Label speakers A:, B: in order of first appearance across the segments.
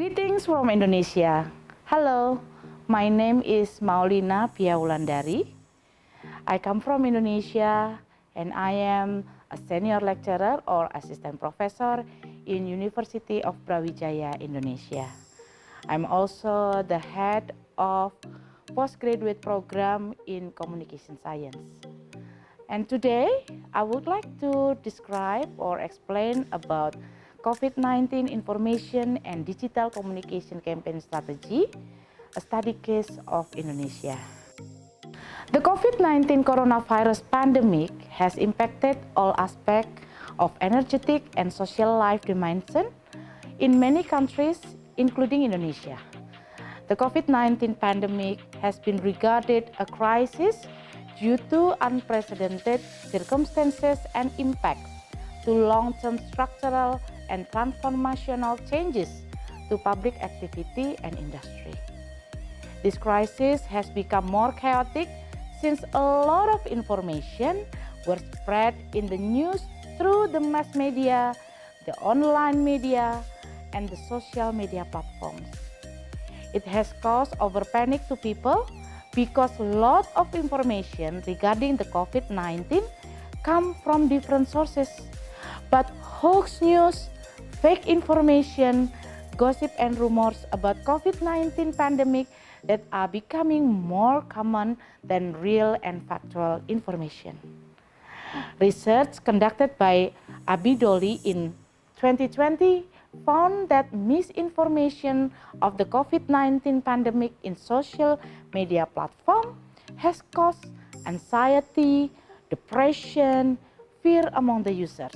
A: Greetings from Indonesia. Hello, my name is Maulina Piaulandari. I come from Indonesia and I am a senior lecturer or assistant professor in University of Brawijaya, Indonesia. I'm also the head of postgraduate program in communication science. And today, I would like to describe or explain about COVID-19 information and digital communication campaign strategy, a study case of Indonesia. The COVID-19 coronavirus pandemic has impacted all aspects of energetic and social life dimension in many countries, including Indonesia. The COVID-19 pandemic has been regarded a crisis due to unprecedented circumstances and impacts to long-term structural and transformational changes to public activity and industry. This crisis has become more chaotic since a lot of information were spread in the news through the mass media, the online media, and the social media platforms. It has caused over panic to people because lots of information regarding the COVID-19 come from different sources. But hoax news, fake information, gossip and rumors about COVID-19 pandemic that are becoming more common than real and factual information. Research conducted by Abidoli in 2020 found that misinformation of the COVID-19 pandemic in social media platform has caused anxiety, depression, fear among the users.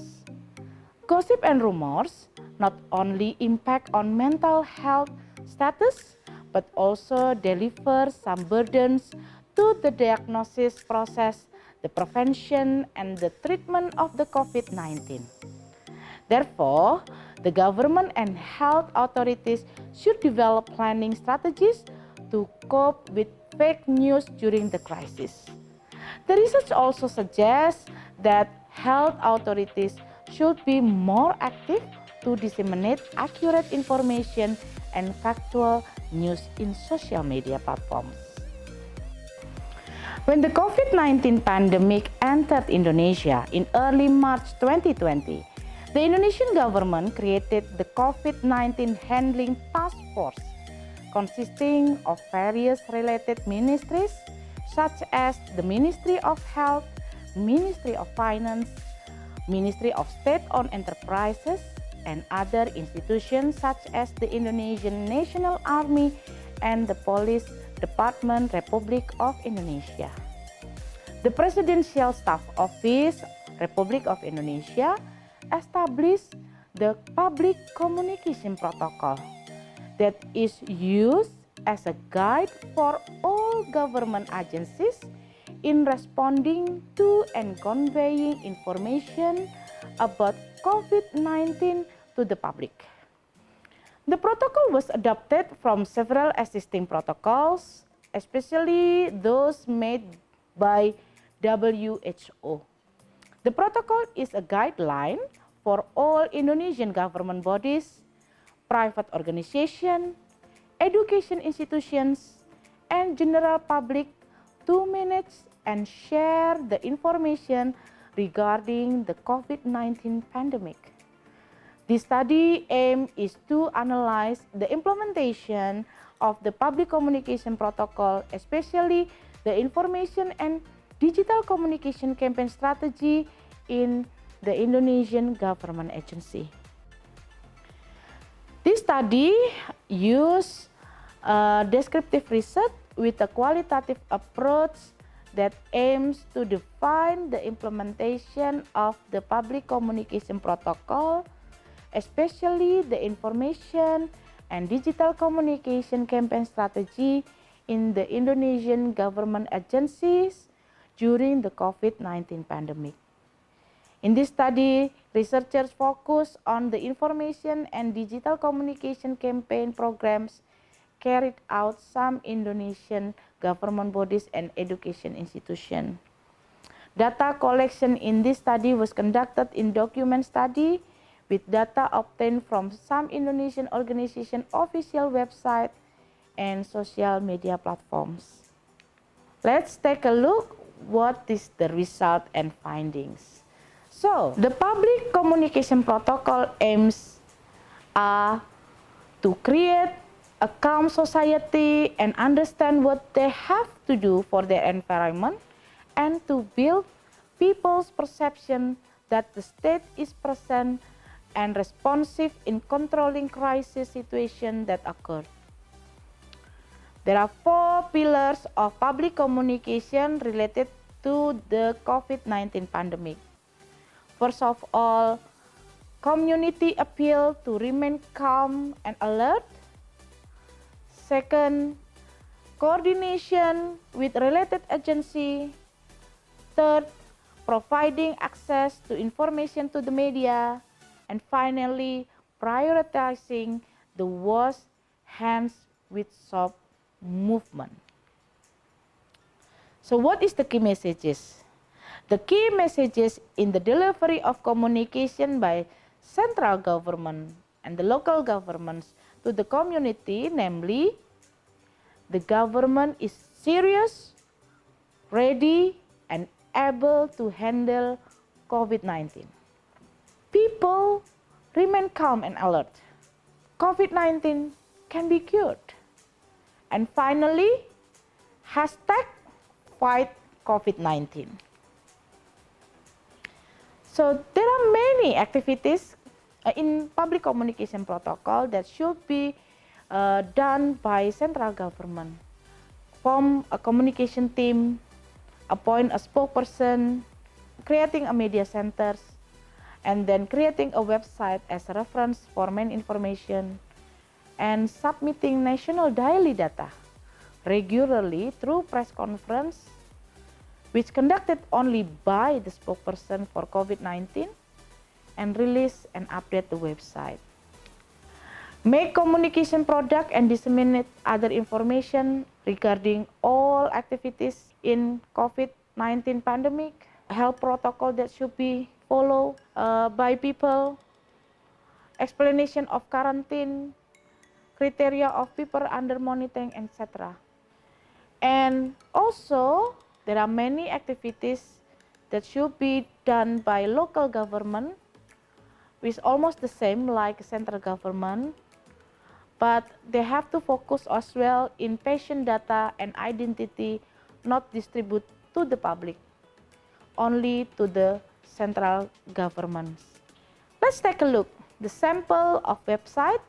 A: Gossip and rumors not only impact on mental health status, but also deliver some burdens to the diagnosis process, the prevention, and the treatment of the COVID-19. Therefore, the government and health authorities should develop planning strategies to cope with fake news during the crisis. The research also suggests that health authorities should be more active to disseminate accurate information and factual news in social media platforms. When the COVID-19 pandemic entered Indonesia in early March 2020, the Indonesian government created the COVID-19 Handling Task Force, consisting of various related ministries such as the Ministry of Health, Ministry of Finance, Ministry of State-owned Enterprises, and other institutions such as the Indonesian National Army and the Police Department Republic of Indonesia. The Presidential Staff Office, Republic of Indonesia, established the Public Communication Protocol that is used as a guide for all government agencies in responding to and conveying information about COVID-19 to the public. The protocol was adopted from several existing protocols, especially those made by WHO. The protocol is a guideline for all Indonesian government bodies, private organizations, education institutions, and general public to manage and share the information regarding the COVID-19 pandemic. This study aim is to analyze the implementation of the public communication protocol, especially the information and digital communication campaign strategy in the Indonesian government agency. This study used descriptive research with a qualitative approach that aims to define the implementation of the public communication protocol, especially the information and digital communication campaign strategy in the Indonesian government agencies during the COVID-19 pandemic. In this study, researchers focus on the information and digital communication campaign programs carried out some Indonesian government bodies and education institutions. Data collection in this study was conducted in document study with data obtained from some Indonesian organization official website and social media platforms. Let's take a look what is the result and findings. So, the public communication protocol aims to create a calm society and understand what they have to do for their environment, and to build people's perception that the state is present and responsive in controlling crisis situations that occur. There are 4 pillars of public communication related to the COVID-19 pandemic. First of all, community appeal to remain calm and alert. Second, coordination with related agency. Third, providing access to information to the media. And finally, prioritizing the wash hands with soap movement. So what is the key messages? The key messages in the delivery of communication by central government and the local governments to the community, namely, the government is serious, ready, and able to handle COVID-19. People remain calm and alert. COVID-19 can be cured. And finally, hashtag fight COVID-19. So there are many activities in public communication protocol that should be done by central government. Form a communication team, appoint a spokesperson, creating a media centers, and then creating a website as a reference for main information, and submitting national daily data regularly through press conference, which conducted only by the spokesperson for COVID-19, and release and update the website. Make communication product and disseminate other information regarding all activities in COVID-19 pandemic, health protocol that should be followed by people, explanation of quarantine, criteria of people under monitoring, etc. And also, there are many activities that should be done by local government, which is almost the same like central government, but they have to focus as well in patient data and identity, not distribute to the public, only to the central governments. Let's take a look. The sample of website,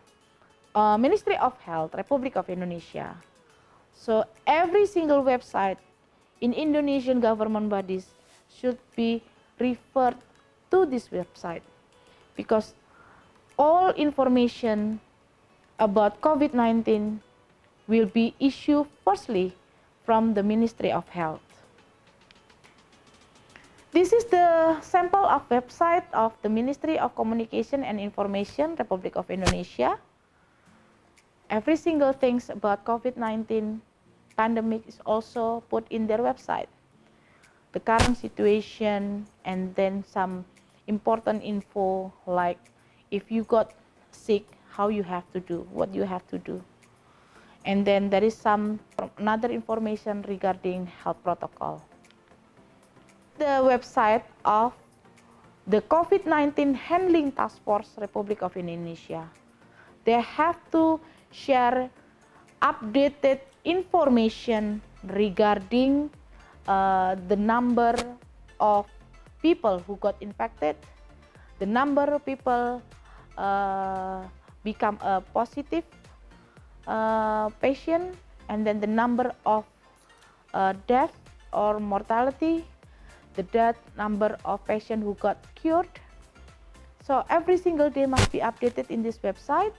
A: Ministry of Health, Republic of Indonesia. So every single website in Indonesian government bodies should be referred to this website, because all information about COVID-19 will be issued firstly from the Ministry of Health. This is the sample of website of the Ministry of Communication and Information, Republic of Indonesia. Every single thing about COVID-19 pandemic is also put in their website. The current situation, and then some important info like if you got sick, how you have to do, what you have to do. And then there is some another information regarding health protocol. The website of the COVID-19 Handling Task Force, Republic of Indonesia. They have to share updated information regarding the number of people who got infected, the number of people become a positive patient, and then the number of death or mortality, the death number of patients who got cured. So every single day must be updated in this website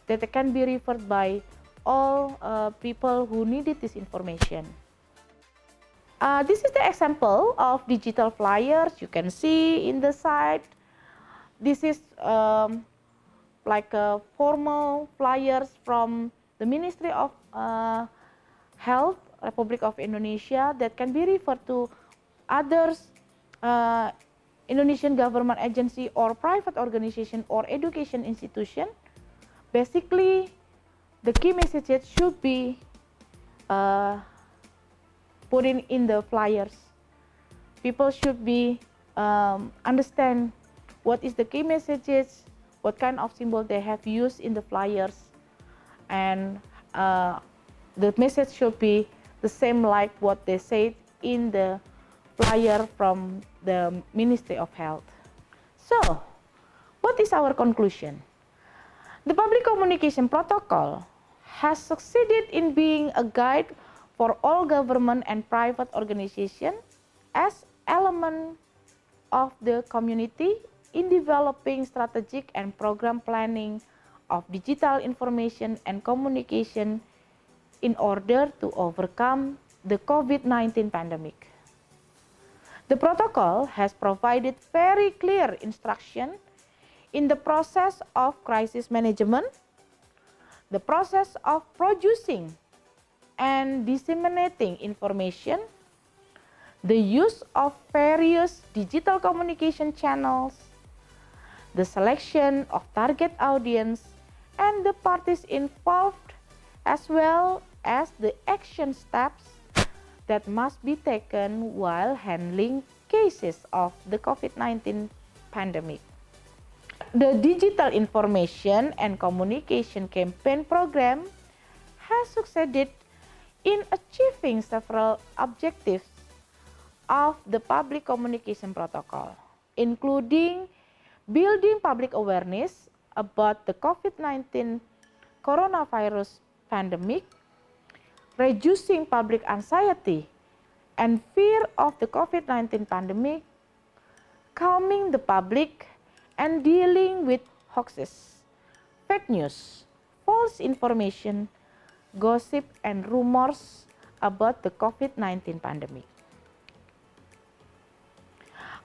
A: that can be referred by all people who needed this information. This is the example of digital flyers you can see in the site. This is like a formal flyers from the Ministry of Health, Republic of Indonesia, that can be referred to others Indonesian government agency or private organization or education institution, basically the key messages should be put in the flyers. People should be understand what is the key messages, what kind of symbol they have used in the flyers, and the message should be the same like what they said in the flyer from the Ministry of Health. So, what is our conclusion? The public communication protocol has succeeded in being a guide for all government and private organizations as element of the community in developing strategic and program planning of digital information and communication in order to overcome the COVID-19 pandemic. The protocol has provided very clear instruction in the process of crisis management, the process of producing and disseminating information, the use of various digital communication channels, the selection of target audience, and the parties involved, as well as the action steps that must be taken while handling cases of the COVID-19 pandemic. The Digital Information and Communication Campaign Program has succeeded in achieving several objectives of the public communication protocol, including building public awareness about the COVID-19 coronavirus pandemic, reducing public anxiety and fear of the COVID-19 pandemic, calming the public, and dealing with hoaxes, fake news, false information, gossip, and rumors about the COVID-19 pandemic.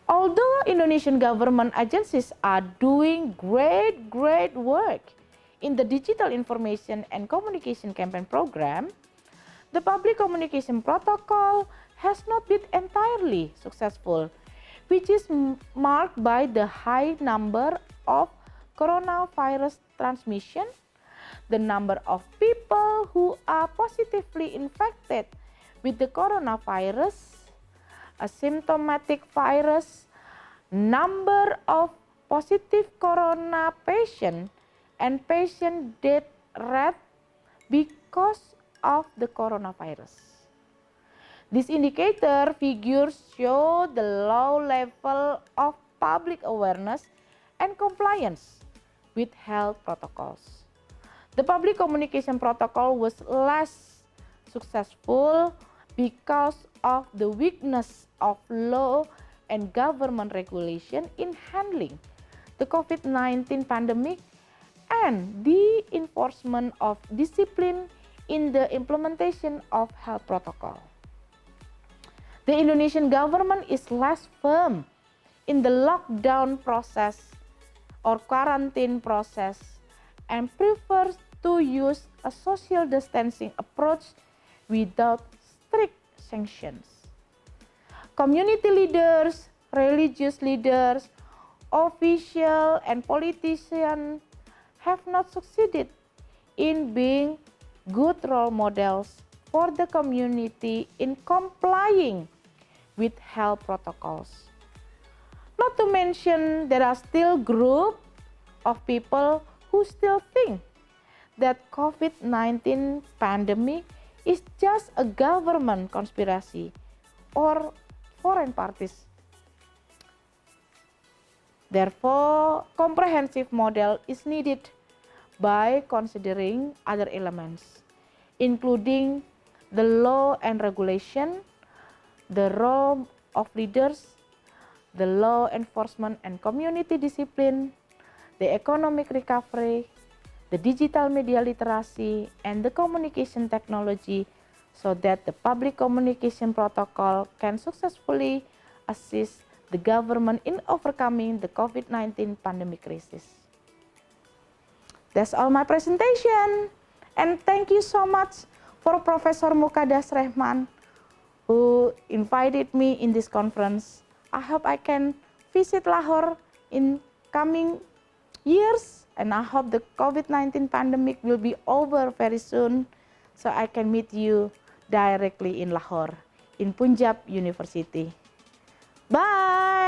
A: Although Indonesian government agencies are doing great work in the Digital Information and Communication Campaign Program, the public communication protocol has not been entirely successful, which is marked by the high number of coronavirus transmission, the number of people who are positively infected with the coronavirus, asymptomatic virus, number of positive corona patient, and patient death rate because of the coronavirus. This indicator figures show the low level of public awareness and compliance with health protocols. The public communication protocol was less successful because of the weakness of law and government regulation in handling the COVID-19 pandemic and the enforcement of discipline in the implementation of health protocol. The Indonesian government is less firm in the lockdown process or quarantine process and prefers to use a social distancing approach without strict sanctions. Community leaders, religious leaders, officials, and politicians have not succeeded in being good role models for the community in complying with health protocols. Not to mention, there are still groups of people who still think that COVID-19 pandemic is just a government conspiracy or foreign parties. Therefore, comprehensive model is needed by considering other elements, including the law and regulation, the role of leaders, the law enforcement and community discipline, the economic recovery, the digital media literacy, and the communication technology so that the public communication protocol can successfully assist the government in overcoming the COVID-19 pandemic crisis. That's all my presentation, and thank you so much for Professor Muqaddas Rehman who invited me in this conference. I hope I can visit Lahore in coming years, and I hope the COVID-19 pandemic will be over very soon, so I can meet you directly in Lahore, in Punjab University. Bye!